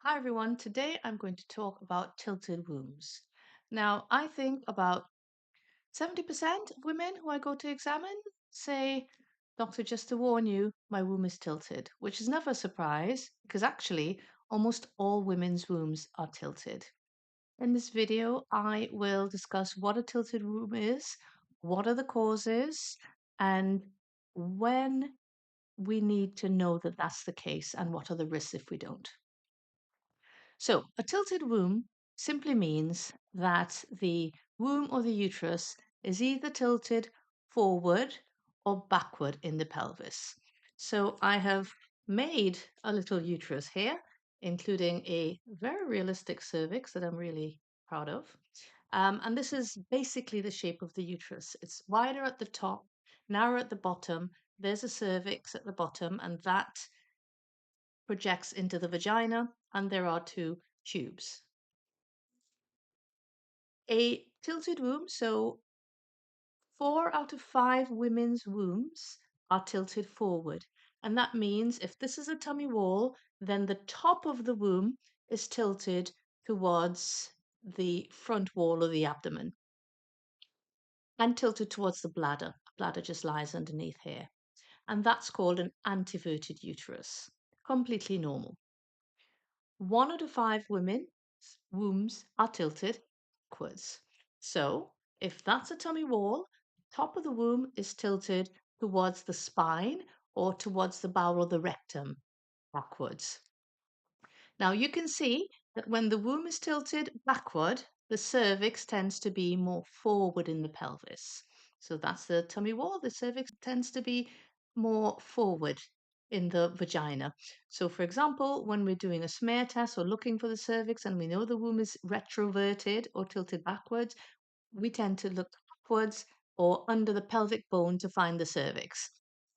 Hi everyone, today I'm going to talk about tilted wombs. Now, I think about 70% of women who I go to examine say, Doctor, just to warn you, my womb is tilted, which is never a surprise because actually almost all women's wombs are tilted. In this video, I will discuss what a tilted womb is, what are the causes, and when we need to know that that's the case and what are the risks if we don't. So, a tilted womb simply means that the womb or the uterus is either tilted forward or backward in the pelvis. So, I have made a little uterus here, including a very realistic cervix that I'm really proud of. And this is basically the shape of the uterus. It's wider at the top, narrower at the bottom. There's a cervix at the bottom, and that projects into the vagina, and there are two tubes. A tilted womb, so 4 out of 5 women's wombs are tilted forward. And that means if this is a tummy wall, then the top of the womb is tilted towards the front wall of the abdomen and tilted towards the bladder. Bladder just lies underneath here. And that's called an anteverted uterus. Completely normal. 1 out of 5 women's wombs are tilted backwards. So, if that's a tummy wall, top of the womb is tilted towards the spine or towards the bowel or the rectum backwards. Now, you can see that when the womb is tilted backward, the cervix tends to be more forward in the pelvis. So that's the tummy wall. The cervix tends to be more forward in the vagina. So, for example, when we're doing a smear test or looking for the cervix and we know the womb is retroverted or tilted backwards, we tend to look upwards or under the pelvic bone to find the cervix.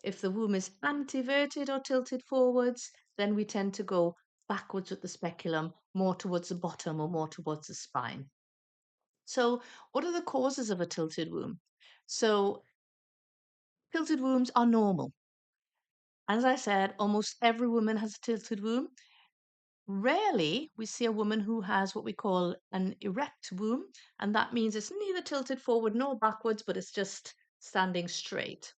If the womb is anteverted or tilted forwards, then we tend to go backwards with the speculum, more towards the bottom or more towards the spine. So, what are the causes of a tilted womb? So, tilted wombs are normal. As I said, almost every woman has a tilted womb. Rarely we see a woman who has what we call an erect womb, and that means it's neither tilted forward nor backwards, but it's just standing straight.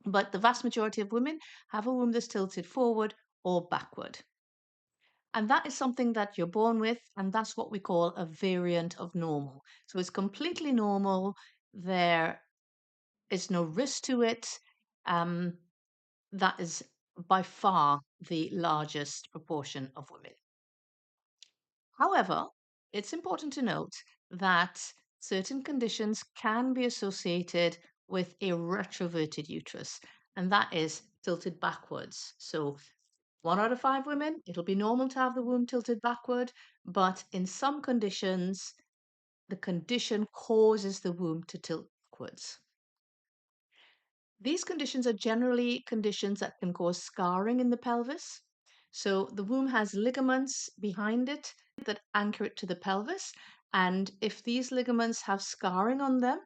But the vast majority of women have a womb that's tilted forward or backward. And that is something that you're born with, and that's what we call a variant of normal. So it's completely normal. There is no risk to it. That is by far the largest proportion of women. However, it's important to note that certain conditions can be associated with a retroverted uterus, and that is tilted backwards. So 1 out of 5 women, it'll be normal to have the womb tilted backward, but in some conditions, the condition causes the womb to tilt backwards. These conditions are generally conditions that can cause scarring in the pelvis. So the womb has ligaments behind it that anchor it to the pelvis. And if these ligaments have scarring on them,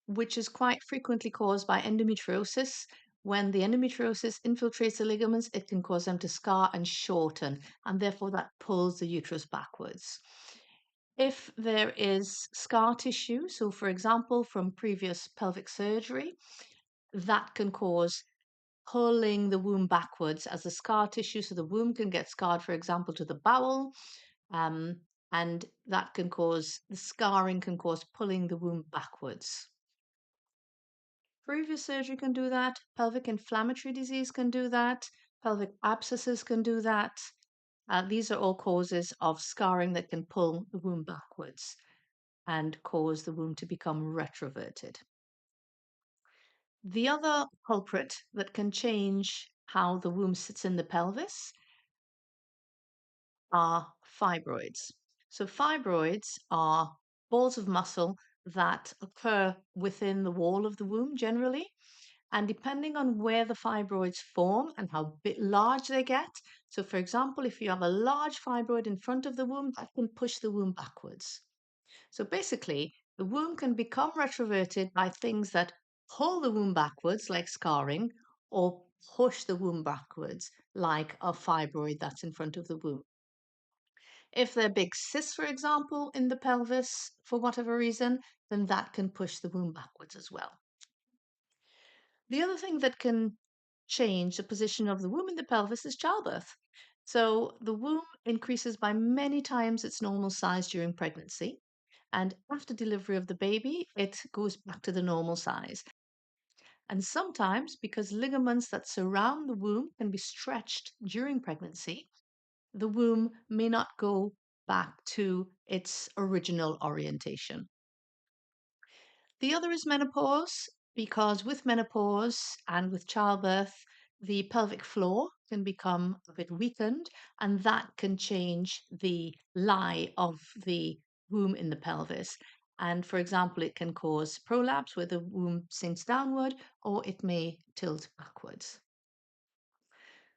which is quite frequently caused by endometriosis, when the endometriosis infiltrates the ligaments, it can cause them to scar and shorten, and therefore that pulls the uterus backwards. If there is scar tissue, so for example, from previous pelvic surgery, that can cause pulling the womb backwards as a scar tissue. So the womb can get scarred, for example, to the bowel, um, and that can cause the scarring can cause pulling the womb backwards. Previous surgery can do that. Pelvic inflammatory disease can do that. Pelvic abscesses can do that. These are all causes of scarring that can pull the womb backwards and cause the womb to become retroverted. The other culprit that can change how the womb sits in the pelvis are fibroids. So, fibroids are balls of muscle that occur within the wall of the womb generally. And depending on where the fibroids form and how large they get, so for example, if you have a large fibroid in front of the womb, that can push the womb backwards. So basically, the womb can become retroverted by things that pull the womb backwards, like scarring, or push the womb backwards, like a fibroid that's in front of the womb. If there are big cysts, for example, in the pelvis for whatever reason, then that can push the womb backwards as well. The other thing that can change the position of the womb in the pelvis is childbirth. So the womb increases by many times its normal size during pregnancy. And after delivery of the baby, it goes back to the normal size. And sometimes, because ligaments that surround the womb can be stretched during pregnancy, the womb may not go back to its original orientation. The other is menopause, because with menopause and with childbirth, the pelvic floor can become a bit weakened, and that can change the lie of the womb in the pelvis. And for example, it can cause prolapse where the womb sinks downward, or it may tilt backwards.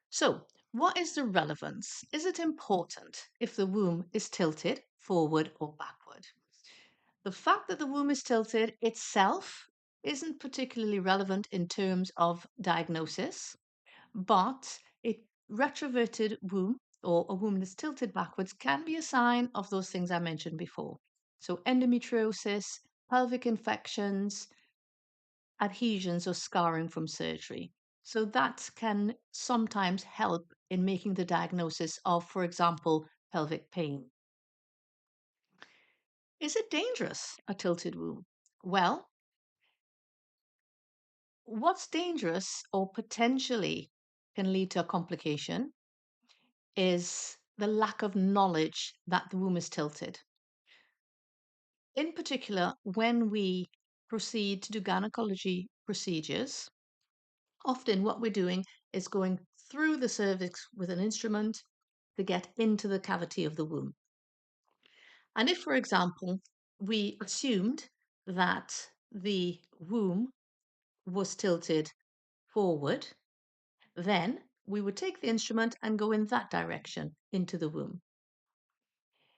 So, what is the relevance? Is it important if the womb is tilted forward or backward? The fact that the womb is tilted itself isn't particularly relevant in terms of diagnosis, but a retroverted womb or a womb that's tilted backwards can be a sign of those things I mentioned before. So, endometriosis, pelvic infections, adhesions, or scarring from surgery. So, that can sometimes help in making the diagnosis of, for example, pelvic pain. Is it dangerous, a tilted womb? Well, what's dangerous or potentially can lead to a complication is the lack of knowledge that the womb is tilted. In particular, when we proceed to do gynecology procedures, often what we're doing is going through the cervix with an instrument to get into the cavity of the womb. And if, for example, we assumed that the womb was tilted forward, then we would take the instrument and go in that direction into the womb.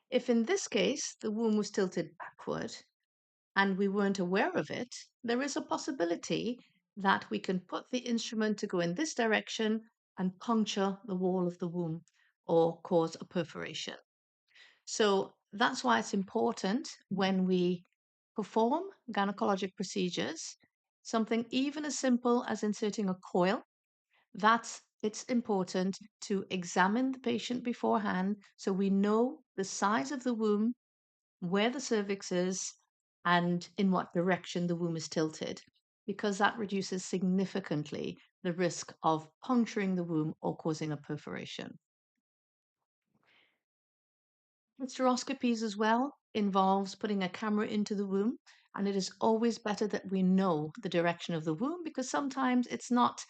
If in this case the womb was tilted backward and we weren't aware of it, there is a possibility that we can put the instrument to go in this direction and puncture the wall of the womb or cause a perforation. So that's why it's important when we perform gynecologic procedures, something even as simple as inserting a coil, that it's important to examine the patient beforehand so we know the size of the womb, where the cervix is, and in what direction the womb is tilted, because that reduces significantly the risk of puncturing the womb or causing a perforation. Stroscopies as well involves putting a camera into the womb, and it is always better that we know the direction of the womb because sometimes it's not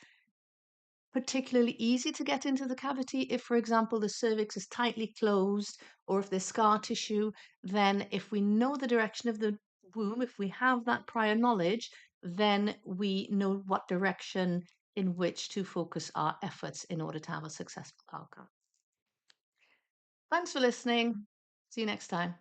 particularly easy to get into the cavity. If, for example, the cervix is tightly closed or if there's scar tissue, then if we know the direction of the womb, if we have that prior knowledge, then we know what direction in which to focus our efforts in order to have a successful outcome. Thanks for listening. See you next time.